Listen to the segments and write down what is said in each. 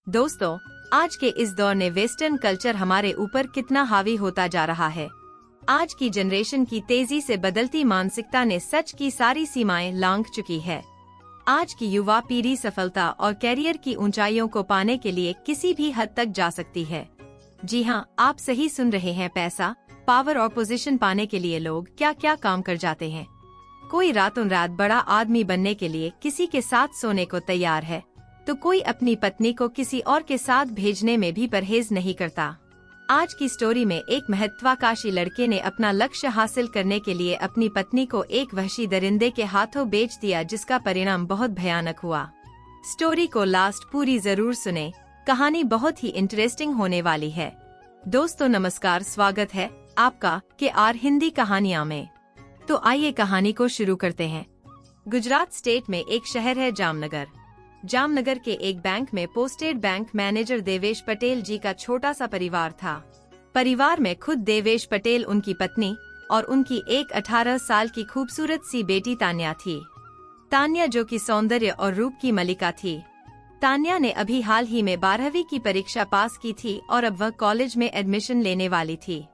दोस्तों, आज के इस दौर ने वेस्टर्न कल्चर हमारे ऊपर कितना हावी होता जा रहा है। आज की जनरेशन की तेजी से बदलती मानसिकता ने सच की सारी सीमाएं लांघ चुकी है। आज की युवा पीढ़ी सफलता और कैरियर की ऊंचाइयों को पाने के लिए किसी भी हद तक जा सकती है। जी हाँ, आप सही सुन रहे हैं। पैसा, पावर और पोजीशन पाने के लिए लोग क्या क्या काम कर जाते हैं। कोई रातों रात बड़ा आदमी बनने के लिए किसी के साथ सोने को तैयार है, तो कोई अपनी पत्नी को किसी और के साथ भेजने में भी परहेज नहीं करता। आज की स्टोरी में एक महत्वाकांक्षी लड़के ने अपना लक्ष्य हासिल करने के लिए अपनी पत्नी को एक वहशी दरिंदे के हाथों बेच दिया, जिसका परिणाम बहुत भयानक हुआ। स्टोरी को लास्ट पूरी जरूर सुने, कहानी बहुत ही इंटरेस्टिंग होने वाली है। दोस्तों नमस्कार, स्वागत है आपका KR हिंदी कहानियाँ में। तो आइए कहानी को शुरू करते हैं। गुजरात स्टेट में एक शहर है जामनगर। जामनगर के एक बैंक में posted bank manager Devesh Patel ji का छोटा सा परिवार था। परिवार में खुद देवेश पटेल, उनकी पत्नी और उनकी एक 18 साल की खूबसूरत सी बेटी तान्या थी। तान्या जो कि सौंदर्य और रूप की मलिका थी। तान्या ने अभी हाल ही में 12वीं की परीक्षा पास की थी और अब वह कॉलेज में एडमिशन लेने वाली थी।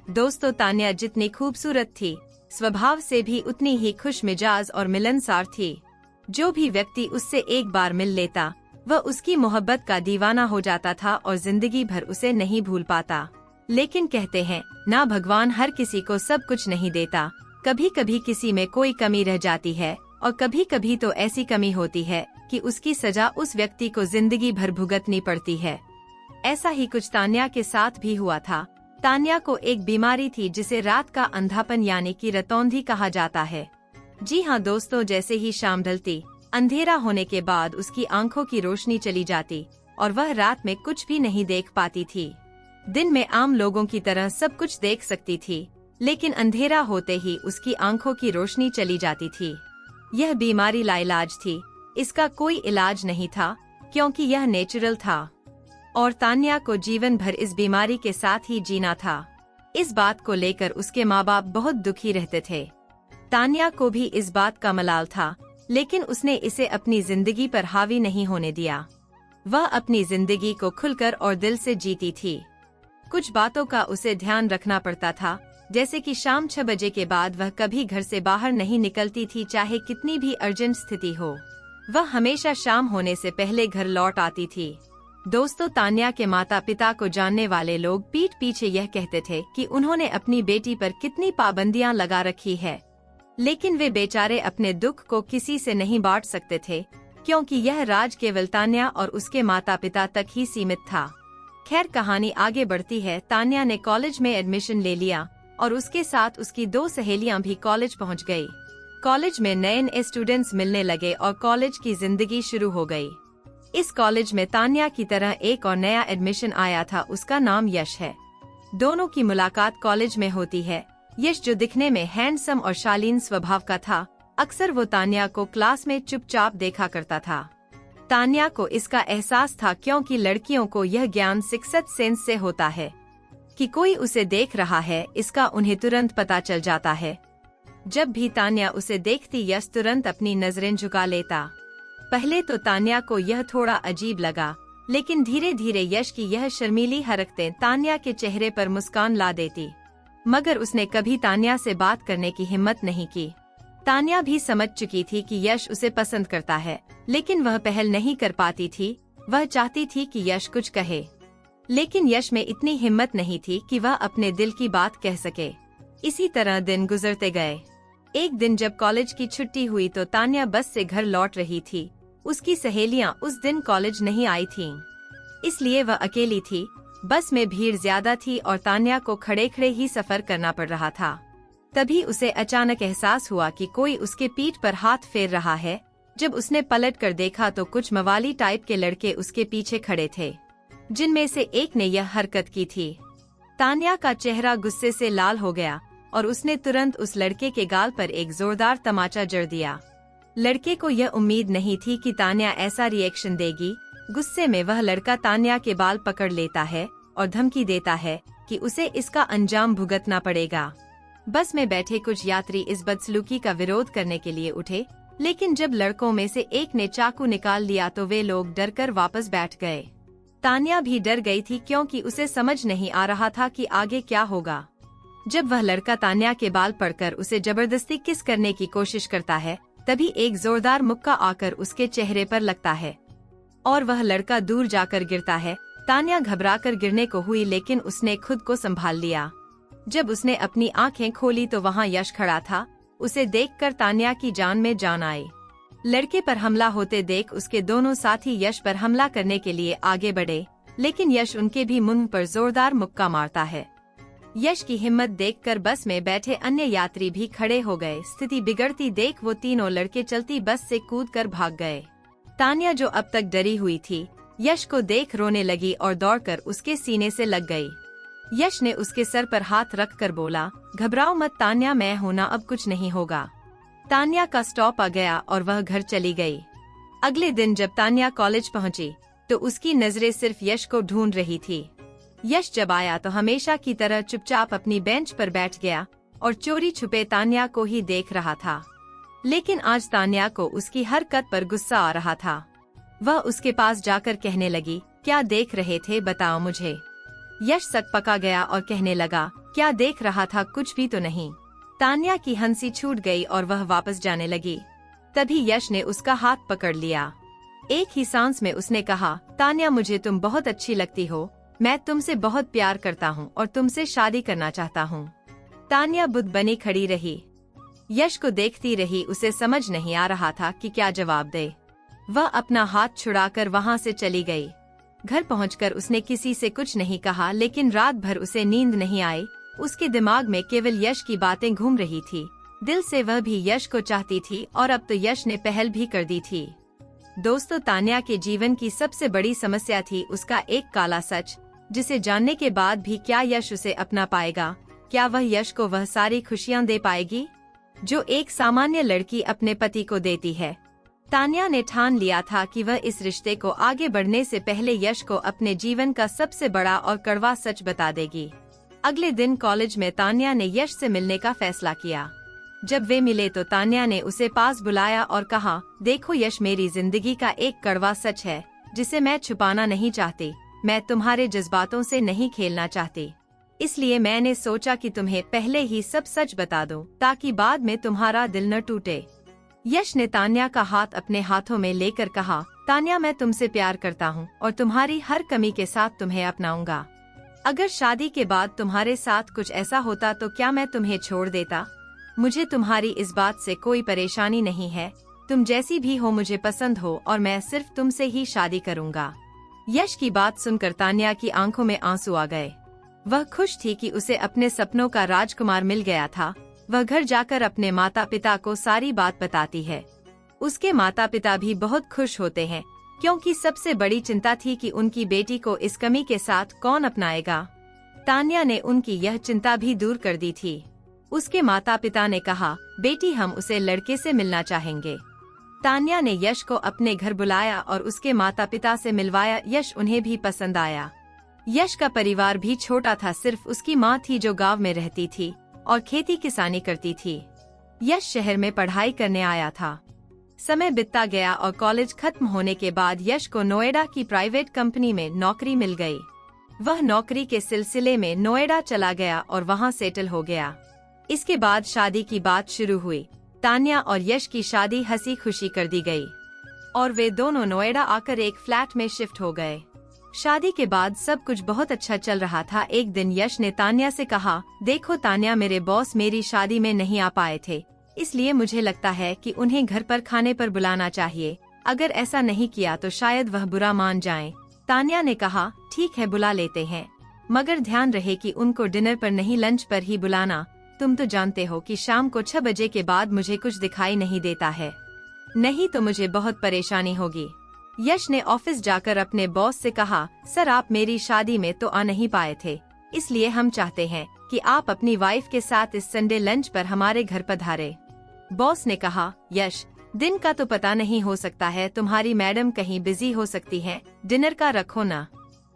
दोस्तों, तान्या जितनी खूबसूरत थी, स्वभाव से भी उतनी ही खुश मिजाज और मिलनसार थी। जो भी व्यक्ति उससे एक बार मिल लेता, वह उसकी मोहब्बत का दीवाना हो जाता था और जिंदगी भर उसे नहीं भूल पाता। लेकिन कहते हैं ना, भगवान हर किसी को सब कुछ नहीं देता। कभी कभी किसी में कोई कमी रह जाती है और कभी कभी तो ऐसी कमी होती है कि उसकी सजा उस व्यक्ति को जिंदगी भर भुगतनी पड़ती है। ऐसा ही कुछ तान्या के साथ भी हुआ था। तान्या को एक बीमारी थी जिसे रात का अंधापन यानी कि रतौंधी कहा जाता है। जी हाँ दोस्तों, जैसे ही शाम ढलती, अंधेरा होने के बाद उसकी आंखों की रोशनी चली जाती और वह रात में कुछ भी नहीं देख पाती थी। दिन में आम लोगों की तरह सब कुछ देख सकती थी, लेकिन अंधेरा होते ही उसकी आंखों की रोशनी चली जाती थी। यह बीमारी लाइलाज थी, इसका कोई इलाज नहीं था क्योंकि यह नेचुरल था और तान्या को जीवन भर इस बीमारी के साथ ही जीना था। इस बात को लेकर उसके माँ बाप बहुत दुखी रहते थे। तान्या को भी इस बात का मलाल था, लेकिन उसने इसे अपनी जिंदगी पर हावी नहीं होने दिया। वह अपनी जिंदगी को खुलकर और दिल से जीती थी। कुछ बातों का उसे ध्यान रखना पड़ता था, जैसे कि शाम 6 बजे के बाद वह कभी घर से बाहर नहीं निकलती थी, चाहे कितनी भी अर्जेंट स्थिति हो। वह हमेशा शाम होने से पहले घर लौट आती थी। दोस्तों, तान्या के माता पिता को जानने वाले लोग पीठ पीछे यह कहते थे कि उन्होंने अपनी बेटी पर कितनी पाबंदियां लगा रखी है, लेकिन वे बेचारे अपने दुख को किसी से नहीं बांट सकते थे, क्योंकि यह राज केवल तान्या और उसके माता पिता तक ही सीमित था। खैर, कहानी आगे बढ़ती है। तान्या ने कॉलेज में एडमिशन ले लिया और उसके साथ उसकी 2 सहेलियां भी कॉलेज पहुंच गई। कॉलेज में नए नए स्टूडेंट्स मिलने लगे और कॉलेज की जिंदगी शुरू हो गई। इस कॉलेज में तान्या की तरह एक और नया एडमिशन आया था, उसका नाम यश है। दोनों की मुलाकात कॉलेज में होती है। यश, जो दिखने में हैंडसम और शालीन स्वभाव का था, अक्सर वो तान्या को क्लास में चुपचाप देखा करता था। तान्या को इसका एहसास था, क्योंकि लड़कियों को यह ज्ञान सिक्स्थ सेंस से होता है कि कोई उसे देख रहा है। इसका उन्हें तुरंत पता चल जाता है। जब भी तान्या उसे देखती, यश तुरंत अपनी नजरें झुका लेता। पहले तो तान्या को यह थोड़ा अजीब लगा, लेकिन धीरे धीरे यश की यह शर्मीली हरकतें तान्या के चेहरे पर मुस्कान ला देती। मगर उसने कभी तान्या से बात करने की हिम्मत नहीं की। तान्या भी समझ चुकी थी कि यश उसे पसंद करता है, लेकिन वह पहल नहीं कर पाती थी। वह चाहती थी कि यश कुछ कहे, लेकिन यश में इतनी हिम्मत नहीं थी कि वह अपने दिल की बात कह सके। इसी तरह दिन गुजरते गए। एक दिन जब कॉलेज की छुट्टी हुई तो तान्या बस से घर लौट रही थी। उसकी सहेलियां उस दिन कॉलेज नहीं आई थीं, इसलिए वह अकेली थी। बस में भीड़ ज्यादा थी और तान्या को खड़े खड़े ही सफर करना पड़ रहा था। तभी उसे अचानक एहसास हुआ कि कोई उसके पीठ पर हाथ फेर रहा है। जब उसने पलट कर देखा तो कुछ मवाली टाइप के लड़के उसके पीछे खड़े थे, जिनमें से एक ने यह हरकत की थी। तान्या का चेहरा गुस्से से लाल हो गया और उसने तुरंत उस लड़के के गाल पर एक जोरदार तमाचा जड़ दिया। लड़के को यह उम्मीद नहीं थी कि तान्या ऐसा रिएक्शन देगी। गुस्से में वह लड़का तान्या के बाल पकड़ लेता है और धमकी देता है कि उसे इसका अंजाम भुगतना पड़ेगा। बस में बैठे कुछ यात्री इस बदसलूकी का विरोध करने के लिए उठे, लेकिन जब लड़कों में से एक ने चाकू निकाल लिया तो वे लोग डरकर वापस बैठ गए। तान्या भी डर गई थी क्योंकि उसे समझ नहीं आ रहा था कि आगे क्या होगा। जब वह लड़का तान्या के बाल पकड़कर उसे जबरदस्ती किस करने की कोशिश करता है, तभी एक जोरदार मुक्का आकर उसके चेहरे पर लगता है और वह लड़का दूर जाकर गिरता है। तान्या घबराकर गिरने को हुई, लेकिन उसने खुद को संभाल लिया। जब उसने अपनी आंखें खोली तो वहां यश खड़ा था। उसे देखकर तान्या की जान में जान आई। लड़के पर हमला होते देख उसके दोनों साथी यश पर हमला करने के लिए आगे बढ़े, लेकिन यश उनके भी मुंह पर जोरदार मुक्का मारता है। यश की हिम्मत देखकर बस में बैठे अन्य यात्री भी खड़े हो गए। स्थिति बिगड़ती देख वो तीनों लड़के चलती बस से कूदकर भाग गए। तान्या, जो अब तक डरी हुई थी, यश को देख रोने लगी और दौड़कर उसके सीने से लग गई। यश ने उसके सर पर हाथ रखकर बोला, घबराओ मत तान्या, मैं हूं ना, अब कुछ नहीं होगा। तान्या का स्टॉप आ गया और वह घर चली गई। अगले दिन जब तान्या कॉलेज पहुंची तो उसकी नजरें सिर्फ यश को ढूंढ रही थी। यश जब आया तो हमेशा की तरह चुपचाप अपनी बेंच पर बैठ गया और चोरी छुपे तान्या को ही देख रहा था। लेकिन आज तान्या को उसकी हरकत पर गुस्सा आ रहा था। वह उसके पास जाकर कहने लगी, क्या देख रहे थे, बताओ मुझे। यश सकपका गया और कहने लगा, क्या देख रहा था, कुछ भी तो नहीं। तान्या की हंसी छूट गई और वह वापस जाने लगी। तभी यश ने उसका हाथ पकड़ लिया। एक ही सांस में उसने कहा, तान्या, मुझे तुम बहुत अच्छी लगती हो, मैं तुमसे बहुत प्यार करता हूँ और तुमसे शादी करना चाहता हूँ। तान्या बुद्ध बनी खड़ी रही, यश को देखती रही। उसे समझ नहीं आ रहा था कि क्या जवाब दे। वह अपना हाथ छुड़ाकर वहाँ से चली गई। घर पहुंचकर उसने किसी से कुछ नहीं कहा, लेकिन रात भर उसे नींद नहीं आई। उसके दिमाग में केवल यश की बातें घूम रही थी। दिल से वह भी यश को चाहती थी और अब तो यश ने पहल भी कर दी थी। दोस्तों, तान्या के जीवन की सबसे बड़ी समस्या थी उसका एक काला सच, जिसे जानने के बाद भी क्या यश उसे अपना पाएगा? क्या वह यश को वह सारी खुशियां दे पाएगी जो एक सामान्य लड़की अपने पति को देती है? तान्या ने ठान लिया था कि वह इस रिश्ते को आगे बढ़ने से पहले यश को अपने जीवन का सबसे बड़ा और कड़वा सच बता देगी। अगले दिन कॉलेज में तान्या ने यश से मिलने का फैसला किया। जब वे मिले तो तान्या ने उसे पास बुलाया और कहा, देखो यश, मेरी जिंदगी का एक कड़वा सच है जिसे मैं छुपाना नहीं चाहती। मैं तुम्हारे जज्बातों से नहीं खेलना चाहती, इसलिए मैंने सोचा कि तुम्हें पहले ही सब सच बता दूं, ताकि बाद में तुम्हारा दिल न टूटे। यश ने तान्या का हाथ अपने हाथों में लेकर कहा, तान्या, मैं तुमसे प्यार करता हूँ और तुम्हारी हर कमी के साथ तुम्हें अपनाऊंगा। अगर शादी के बाद तुम्हारे साथ कुछ ऐसा होता तो क्या मैं तुम्हें छोड़ देता? मुझे तुम्हारी इस बात से कोई परेशानी नहीं है। तुम जैसी भी हो मुझे पसंद हो और मैं सिर्फ तुमसे ही शादी करूंगा। यश की बात सुनकर तान्या की आंखों में आंसू आ गए। वह खुश थी कि उसे अपने सपनों का राजकुमार मिल गया था। वह घर जाकर अपने माता पिता को सारी बात बताती है। उसके माता पिता भी बहुत खुश होते हैं, क्योंकि सबसे बड़ी चिंता थी कि उनकी बेटी को इस कमी के साथ कौन अपनाएगा। तान्या ने उनकी यह चिंता भी दूर कर दी थी। उसके माता पिता ने कहा, बेटी, हम उसे लड़के से मिलना चाहेंगे। तान्या ने यश को अपने घर बुलाया और उसके माता पिता से मिलवाया। यश उन्हें भी पसंद आया। यश का परिवार भी छोटा था, सिर्फ उसकी माँ थी जो गांव में रहती थी और खेती किसानी करती थी। यश शहर में पढ़ाई करने आया था। समय बीतता गया और कॉलेज खत्म होने के बाद यश को नोएडा की प्राइवेट कंपनी में नौकरी मिल गई। वह नौकरी के सिलसिले में नोएडा चला गया और वहां सेटल हो गया। इसके बाद शादी की बात शुरू हुई। तान्या और यश की शादी हंसी खुशी कर दी गई और वे दोनों नोएडा आकर एक फ्लैट में शिफ्ट हो गए। शादी के बाद सब कुछ बहुत अच्छा चल रहा था। एक दिन यश ने तान्या से कहा, देखो तान्या, मेरे बॉस मेरी शादी में नहीं आ पाए थे, इसलिए मुझे लगता है कि उन्हें घर पर खाने पर बुलाना चाहिए। अगर ऐसा नहीं किया तो शायद वह बुरा मान जाएं। तान्या ने कहा, ठीक है, बुला लेते हैं, मगर ध्यान रहे कि उनको डिनर पर नहीं, लंच पर ही बुलाना। तुम तो जानते हो कि शाम को 6 बजे के बाद मुझे कुछ दिखाई नहीं देता है, नहीं तो मुझे बहुत परेशानी होगी। यश ने ऑफिस जाकर अपने बॉस से कहा, सर, आप मेरी शादी में तो आ नहीं पाए थे, इसलिए हम चाहते हैं कि आप अपनी वाइफ के साथ इस संडे लंच पर हमारे घर पधारे। बॉस ने कहा, यश, दिन का तो पता नहीं हो सकता है, तुम्हारी मैडम कहीं बिजी हो सकती है, डिनर का रखो ना।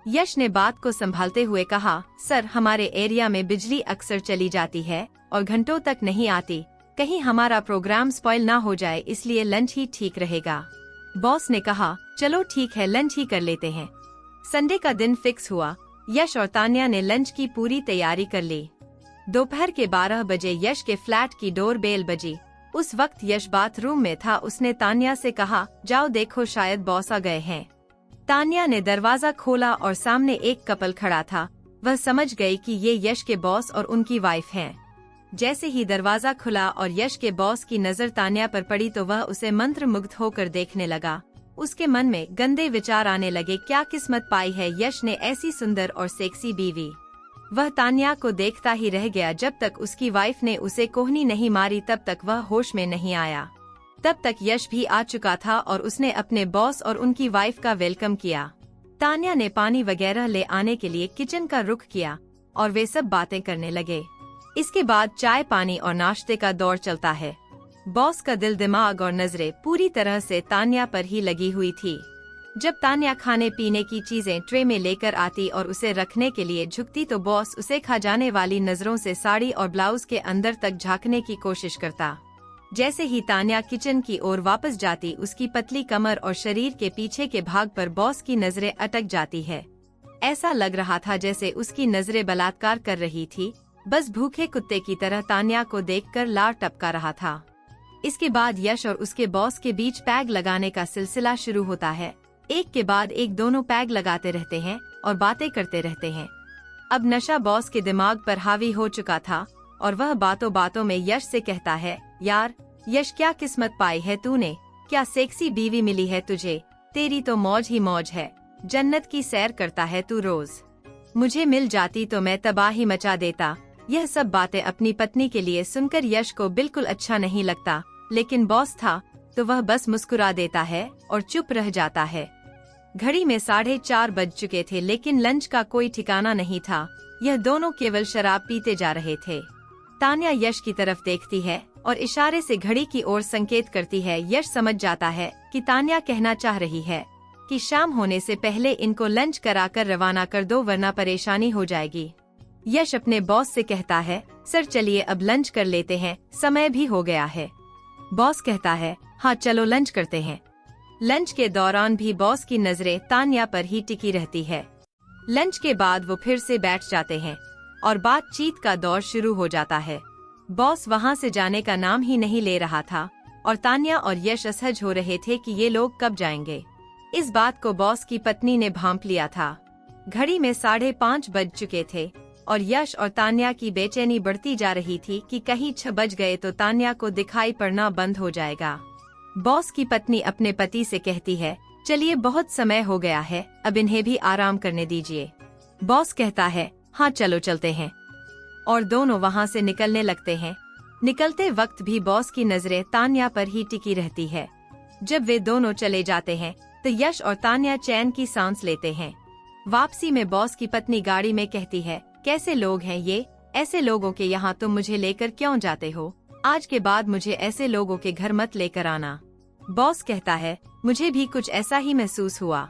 यश ने बात को संभालते हुए कहा, सर, हमारे एरिया में बिजली अक्सर चली जाती है और घंटों तक नहीं आती, कहीं हमारा प्रोग्राम स्पॉइल ना हो जाए, इसलिए लंच ही ठीक रहेगा। बॉस ने कहा, चलो ठीक है, लंच ही कर लेते हैं। संडे का दिन फिक्स हुआ। यश और तान्या ने लंच की पूरी तैयारी कर ली। दोपहर के 12 बजे यश के फ्लैट की डोर बेल बजी। उस वक्त यश बाथरूम में था। उसने तान्या से कहा, जाओ देखो शायद बॉस आ गए हैं। तान्या ने दरवाजा खोला और सामने एक कपल खड़ा था। वह समझ गई कि ये यश के बॉस और उनकी वाइफ हैं। जैसे ही दरवाजा खुला और यश के बॉस की नजर तान्या पर पड़ी तो वह उसे मंत्रमुग्ध होकर देखने लगा। उसके मन में गंदे विचार आने लगे। क्या किस्मत पाई है यश ने ऐसी सुंदर और सेक्सी बीवी। वह तान्या को देखता ही रह गया। जब तक उसकी वाइफ ने उसे कोहनी नहीं मारी तब तक वह होश में नहीं आया। तब तक यश भी आ चुका था और उसने अपने बॉस और उनकी वाइफ का वेलकम किया। तान्या ने पानी वगैरह ले आने के लिए किचन का रुख किया और वे सब बातें करने लगे। इसके बाद चाय पानी और नाश्ते का दौर चलता है। बॉस का दिल दिमाग और नजरें पूरी तरह से तान्या पर ही लगी हुई थी। जब तान्या खाने पीने की चीजें ट्रे में लेकर आती और उसे रखने के लिए झुकती तो बॉस उसे खा जाने वाली नजरों से साड़ी और ब्लाउज के अंदर तक झांकने की कोशिश करता। जैसे ही तान्या किचन की ओर वापस जाती उसकी पतली कमर और शरीर के पीछे के भाग पर बॉस की नजरें अटक जाती है। ऐसा लग रहा था जैसे उसकी नजरें बलात्कार कर रही थी। बस भूखे कुत्ते की तरह तान्या को देखकर लार टपका रहा था। इसके बाद यश और उसके बॉस के बीच पैग लगाने का सिलसिला शुरू होता है। एक के बाद एक दोनों पैग लगाते रहते हैं और बातें करते रहते हैं। अब नशा बॉस के दिमाग पर हावी हो चुका था और वह बातों बातों में यश से कहता है, यार यश क्या किस्मत पाई है तूने। क्या सेक्सी बीवी मिली है तुझे। तेरी तो मौज ही मौज है। जन्नत की सैर करता है तू रोज। मुझे मिल जाती तो मैं तबाही मचा देता। यह सब बातें अपनी पत्नी के लिए सुनकर यश को बिल्कुल अच्छा नहीं लगता, लेकिन बॉस था तो वह बस मुस्कुरा देता है और चुप रह जाता है। घड़ी में 4:30 बज चुके थे लेकिन लंच का कोई ठिकाना नहीं था। यह दोनों केवल शराब पीते जा रहे थे। तान्या यश की तरफ देखती है और इशारे से घड़ी की ओर संकेत करती है। यश समझ जाता है कि तान्या कहना चाह रही है कि शाम होने से पहले इनको लंच कराकर रवाना कर दो वरना परेशानी हो जाएगी। यश अपने बॉस से कहता है, सर चलिए अब लंच कर लेते हैं, समय भी हो गया है। बॉस कहता है, हाँ चलो लंच करते हैं। लंच के दौरान भी बॉस की नजरें तान्या पर ही टिकी रहती है। लंच के बाद वो फिर से बैठ जाते हैं और बातचीत का दौर शुरू हो जाता है। बॉस वहाँ से जाने का नाम ही नहीं ले रहा था और तान्या और यश असहज हो रहे थे कि ये लोग कब जाएंगे। इस बात को बॉस की पत्नी ने भांप लिया था। घड़ी में 5:30 बज चुके थे और यश और तान्या की बेचैनी बढ़ती जा रही थी कि कहीं 6 बज गए तो तान्या को दिखाई पड़ना बंद हो जाएगा। बॉस की पत्नी अपने पति से कहती है, चलिए बहुत समय हो गया है, अब इन्हें भी आराम करने दीजिए। बॉस कहता है, हाँ चलो चलते हैं, और दोनों वहाँ से निकलने लगते हैं। निकलते वक्त भी बॉस की नजरें तान्या पर ही टिकी रहती है। जब वे दोनों चले जाते हैं तो यश और तान्या चैन की सांस लेते हैं। वापसी में बॉस की पत्नी गाड़ी में कहती है, कैसे लोग हैं ये, ऐसे लोगों के यहाँ तुम मुझे लेकर क्यों जाते हो। आज के बाद मुझे ऐसे लोगों के घर मत लेकर आना। बॉस कहता है, मुझे भी कुछ ऐसा ही महसूस हुआ।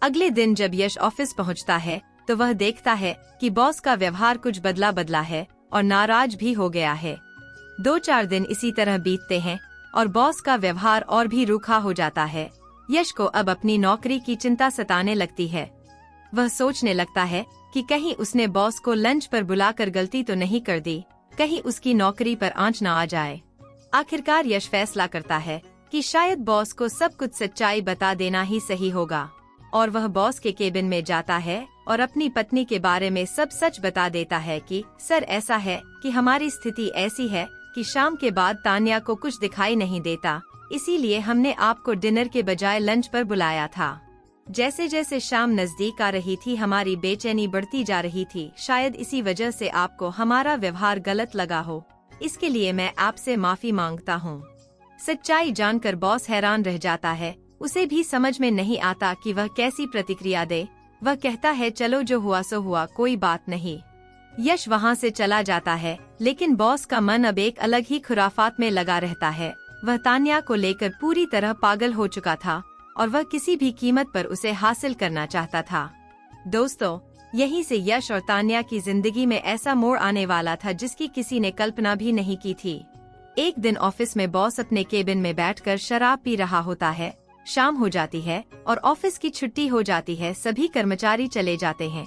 अगले दिन जब यश ऑफिस पहुंचता है तो वह देखता है कि बॉस का व्यवहार कुछ बदला बदला है और नाराज भी हो गया है। 2-4 दिन इसी तरह बीतते हैं और बॉस का व्यवहार और भी रूखा हो जाता है। यश को अब अपनी नौकरी की चिंता सताने लगती है। वह सोचने लगता है कि कहीं उसने बॉस को लंच पर बुलाकर गलती तो नहीं कर दी, कहीं उसकी नौकरी पर आंच न आ जाए। आखिरकार यश फैसला करता है कि शायद बॉस को सब कुछ सच्चाई बता देना ही सही होगा और वह बॉस के केबिन में जाता है और अपनी पत्नी के बारे में सब सच बता देता है कि सर ऐसा है कि हमारी स्थिति ऐसी है कि शाम के बाद तान्या को कुछ दिखाई नहीं देता, इसीलिए हमने आपको डिनर के बजाय लंच पर बुलाया था। जैसे जैसे शाम नजदीक आ रही थी हमारी बेचैनी बढ़ती जा रही थी। शायद इसी वजह से आपको हमारा व्यवहार गलत लगा हो, इसके लिए मैं आपसे माफी मांगता हूँ। सच्चाई जानकर बॉस हैरान रह जाता है। उसे भी समझ में नहीं आता कि वह कैसी प्रतिक्रिया दे। वह कहता है, चलो जो हुआ सो हुआ, कोई बात नहीं। यश वहाँ से चला जाता है लेकिन बॉस का मन अब एक अलग ही खुराफात में लगा रहता है। वह तान्या को लेकर पूरी तरह पागल हो चुका था और वह किसी भी कीमत पर उसे हासिल करना चाहता था। दोस्तों, यहीं से यश और तान्या की जिंदगी में ऐसा मोड़ आने वाला था जिसकी किसी ने कल्पना भी नहीं की थी। एक दिन ऑफिस में बॉस अपने केबिन में बैठकर शराब पी रहा होता है शाम हो जाती है और ऑफिस की छुट्टी हो जाती है। सभी कर्मचारी चले जाते हैं।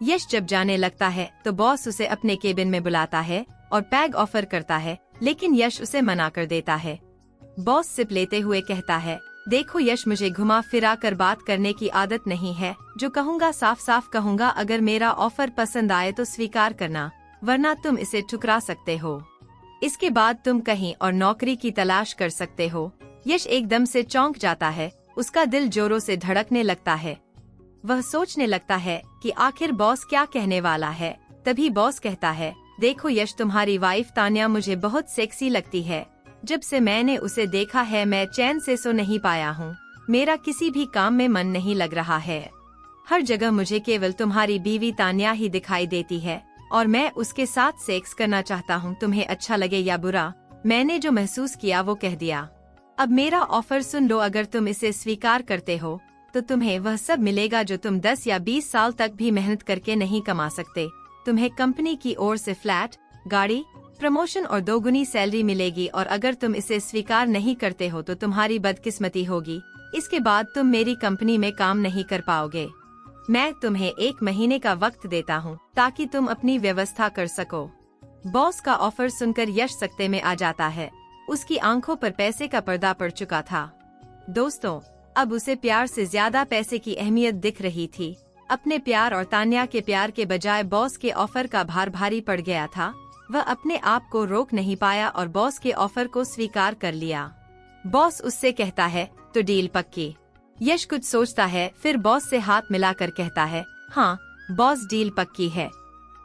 यश जब जाने लगता है तो बॉस उसे अपने केबिन में बुलाता है और पैग ऑफर करता है, लेकिन यश उसे मना कर देता है। बॉस सिप लेते हुए कहता है, देखो यश, मुझे घुमा फिरा कर बात करने की आदत नहीं है। जो कहूँगा साफ साफ कहूँगा। अगर मेरा ऑफर पसंद आए तो स्वीकार करना, वरना तुम इसे ठुकरा सकते हो। इसके बाद तुम कहीं और नौकरी की तलाश कर सकते हो। यश एकदम से चौंक जाता है। उसका दिल जोरों से धड़कने लगता है। वह सोचने लगता है कि आखिर बॉस क्या कहने वाला है। तभी बॉस कहता है, देखो यश, तुम्हारी वाइफ तान्या मुझे बहुत सेक्सी लगती है। जब से मैंने उसे देखा है मैं चैन से सो नहीं पाया हूँ। मेरा किसी भी काम में मन नहीं लग रहा है। हर जगह मुझे केवल तुम्हारी बीवी तान्या ही दिखाई देती है और मैं उसके साथ सेक्स करना चाहता हूँ। तुम्हें अच्छा लगे या बुरा, मैंने जो महसूस किया वो कह दिया। अब मेरा ऑफर सुन लो। अगर तुम इसे स्वीकार करते हो तो तुम्हें वह सब मिलेगा जो तुम 10 या 20 साल तक भी मेहनत करके नहीं कमा सकते। तुम्हें कंपनी की ओर से फ्लैट, गाड़ी, प्रमोशन और 2 गुनी सैलरी मिलेगी। और अगर तुम इसे स्वीकार नहीं करते हो तो तुम्हारी बदकिस्मती होगी। इसके बाद तुम मेरी कंपनी में काम नहीं कर पाओगे। मैं तुम्हें 1 महीने का वक्त देता हूँ ताकि तुम अपनी व्यवस्था कर सको। बॉस का ऑफर सुनकर यश सकते में आ जाता है। उसकी आंखों पर पैसे का पर्दा पड़ चुका था। दोस्तों, अब उसे प्यार से ज्यादा पैसे की अहमियत दिख रही थी। अपने प्यार और तान्या के प्यार के बजाय बॉस के ऑफर का भार भारी पड़ गया था। वह अपने आप को रोक नहीं पाया और बॉस के ऑफर को स्वीकार कर लिया। बॉस उससे कहता है, तो डील पक्की। यश कुछ सोचता है, फिर बॉस से हाथ मिलाकर कहता है, हाँ बॉस, डील पक्की है।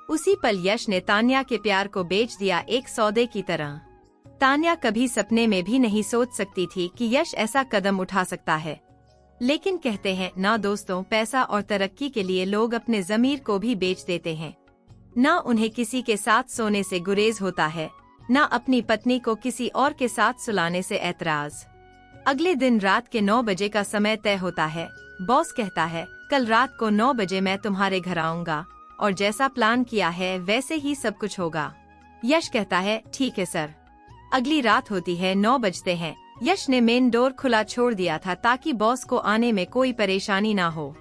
उसी पल यश ने तान्या के प्यार को बेच दिया, एक सौदे की तरह। तान्या कभी सपने में भी नहीं सोच सकती थी कि यश ऐसा कदम उठा सकता है। लेकिन कहते हैं ना दोस्तों, पैसा और तरक्की के लिए लोग अपने ज़मीर को भी बेच देते हैं। ना उन्हें किसी के साथ सोने से गुरेज होता है, ना अपनी पत्नी को किसी और के साथ सुलाने से ऐतराज। अगले दिन रात के 9 बजे का समय तय होता है। बॉस कहता है, कल रात को 9 बजे मैं तुम्हारे घर आऊंगा और जैसा प्लान किया है वैसे ही सब कुछ होगा। यश कहता है, ठीक है सर। अगली रात होती है, 9 बजते हैं। यश ने मेन डोर खुला छोड़ दिया था ताकि बॉस को आने में कोई परेशानी ना हो।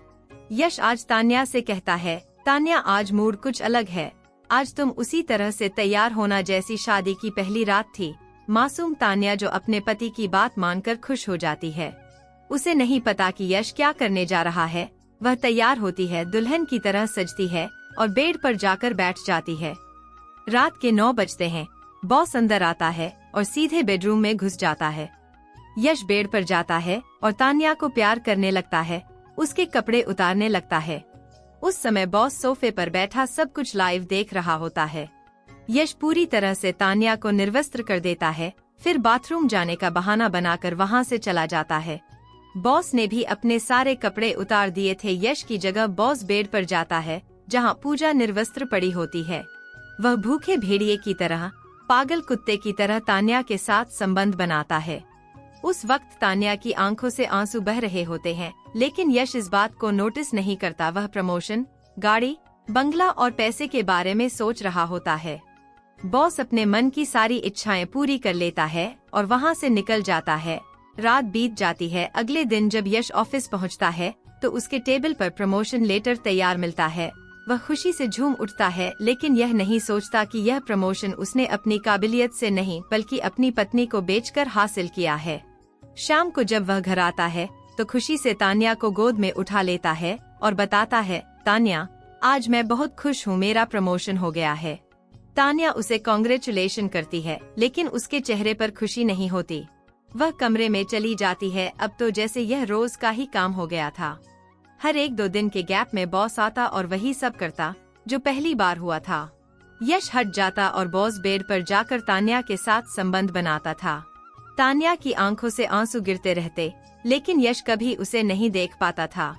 यश आज तान्या से कहता है, तान्या आज मूड कुछ अलग है। आज तुम उसी तरह से तैयार होना जैसी शादी की पहली रात थी। मासूम तान्या जो अपने पति की बात मानकर खुश हो जाती है। उसे नहीं पता कि यश क्या करने जा रहा है। वह तैयार होती है, दुल्हन की तरह सजती है और बेड पर जाकर बैठ जाती है। रात के 9 बजते हैं। बॉस अंदर आता है और सीधे बेडरूम में घुस जाता है। यश बेड पर जाता है और तान्या को प्यार करने लगता है, उसके कपड़े उतारने लगता है। उस समय बॉस सोफे पर बैठा सब कुछ लाइव देख रहा होता है। यश पूरी तरह से तान्या को निर्वस्त्र कर देता है, फिर बाथरूम जाने का बहाना बनाकर वहां से चला जाता है। बॉस ने भी अपने सारे कपड़े उतार दिए थे। यश की जगह बॉस बेड पर जाता है जहां पूजा निर्वस्त्र पड़ी होती है। वह भूखे भेड़िए की तरह, पागल कुत्ते की तरह तान्या के साथ संबंध बनाता है। उस वक्त तान्या की आंखों से आंसू बह रहे होते हैं, लेकिन यश इस बात को नोटिस नहीं करता। वह प्रमोशन, गाड़ी, बंगला और पैसे के बारे में सोच रहा होता है। बॉस अपने मन की सारी इच्छाएं पूरी कर लेता है और वहां से निकल जाता है। रात बीत जाती है। अगले दिन जब यश ऑफिस पहुंचता है तो उसके टेबल पर प्रमोशन लेटर तैयार मिलता है। वह खुशी से झूम उठता है, लेकिन यह नहीं सोचता कि यह प्रमोशन उसने अपनी काबिलियत से नहीं बल्कि अपनी पत्नी को बेचकर हासिल किया है। शाम को जब वह घर आता है तो खुशी से तान्या को गोद में उठा लेता है और बताता है, तान्या आज मैं बहुत खुश हूँ, मेरा प्रमोशन हो गया है। तान्या उसे कांग्रेचुलेशन करती है, लेकिन उसके चेहरे पर खुशी नहीं होती। वह कमरे में चली जाती है। अब तो जैसे यह रोज का ही काम हो गया था। हर 1-2 दिन के गैप में बॉस आता और वही सब करता जो पहली बार हुआ था। यश हट जाता और बॉस बेड पर जाकर तान्या के साथ संबंध बनाता था। तान्या की आंखों से आंसू गिरते रहते, लेकिन यश कभी उसे नहीं देख पाता था।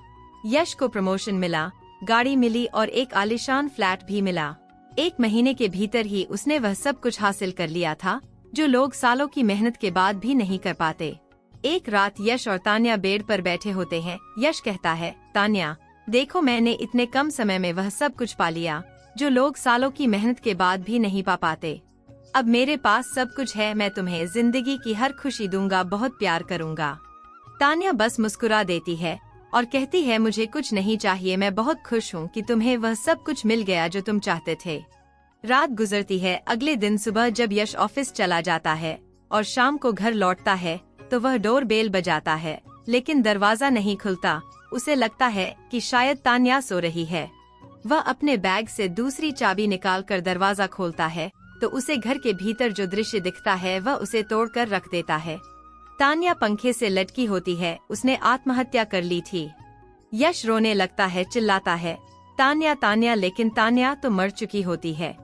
यश को प्रमोशन मिला, गाड़ी मिली और एक आलीशान फ्लैट भी मिला। 1 महीने के भीतर ही उसने वह सब कुछ हासिल कर लिया था जो लोग सालों की मेहनत के बाद भी नहीं कर पाते। एक रात यश और तान्या बेड पर बैठे होते हैं। यश कहता है, तान्या देखो, मैंने इतने कम समय में वह सब कुछ पा लिया जो लोग सालों की मेहनत के बाद भी नहीं पा पाते। अब मेरे पास सब कुछ है, मैं तुम्हें जिंदगी की हर खुशी दूंगा, बहुत प्यार करूंगा। तान्या बस मुस्कुरा देती है और कहती है, मुझे कुछ नहीं चाहिए, मैं बहुत खुश हूँ कि तुम्हें वह सब कुछ मिल गया जो तुम चाहते थे। रात गुजरती है। अगले दिन सुबह जब यश ऑफिस चला जाता है और शाम को घर लौटता है तो वह डोर बेल बजाता है, लेकिन दरवाजा नहीं खुलता। उसे लगता है कि शायद तान्या सो रही है। वह अपने बैग से दूसरी चाबी निकालकर दरवाजा खोलता है तो उसे घर के भीतर जो दृश्य दिखता है वह उसे तोड़कर रख देता है। तान्या पंखे से लटकी होती है। उसने आत्महत्या कर ली थी। यश रोने लगता है, चिल्लाता है, तान्या तान्या, लेकिन तान्या तो मर चुकी होती है।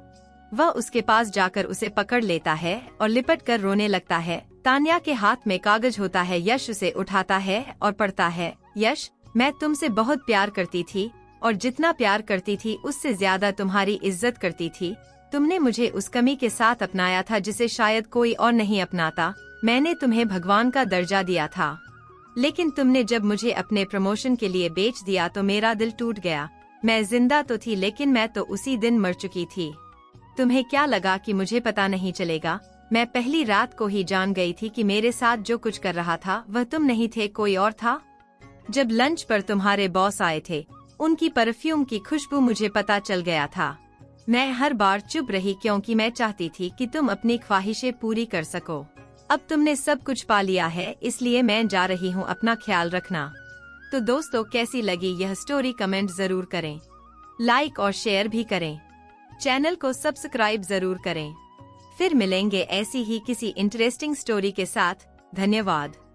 वह उसके पास जाकर उसे पकड़ लेता है और लिपट कर रोने लगता है। तान्या के हाथ में कागज होता है। यश उसे उठाता है और पढ़ता है, यश, मैं तुमसे बहुत प्यार करती थी और जितना प्यार करती थी उससे ज्यादा तुम्हारी इज्जत करती थी। तुमने मुझे उस कमी के साथ अपनाया था जिसे शायद कोई और नहीं अपनाता। मैंने तुम्हें भगवान का दर्जा दिया था, लेकिन तुमने जब मुझे अपने प्रमोशन के लिए बेच दिया तो मेरा दिल टूट गया। मैं जिंदा तो थी लेकिन मैं तो उसी दिन मर चुकी थी। तुम्हें क्या लगा कि मुझे पता नहीं चलेगा? मैं पहली रात को ही जान गई थी कि मेरे साथ जो कुछ कर रहा था वह तुम नहीं थे, कोई और था। जब लंच पर तुम्हारे बॉस आए थे, उनकी परफ्यूम की खुशबू मुझे पता चल गया था। मैं हर बार चुप रही क्योंकि मैं चाहती थी कि तुम अपनी ख्वाहिशें पूरी कर सको। अब तुमने सब कुछ पा लिया है, इसलिए मैं जा रही हूँ। अपना ख्याल रखना। तो दोस्तों, कैसी लगी यह स्टोरी कमेंट जरूर करें, लाइक और शेयर भी करें, चैनल को सब्सक्राइब जरूर करें। फिर मिलेंगे ऐसी ही किसी इंटरेस्टिंग स्टोरी के साथ। धन्यवाद।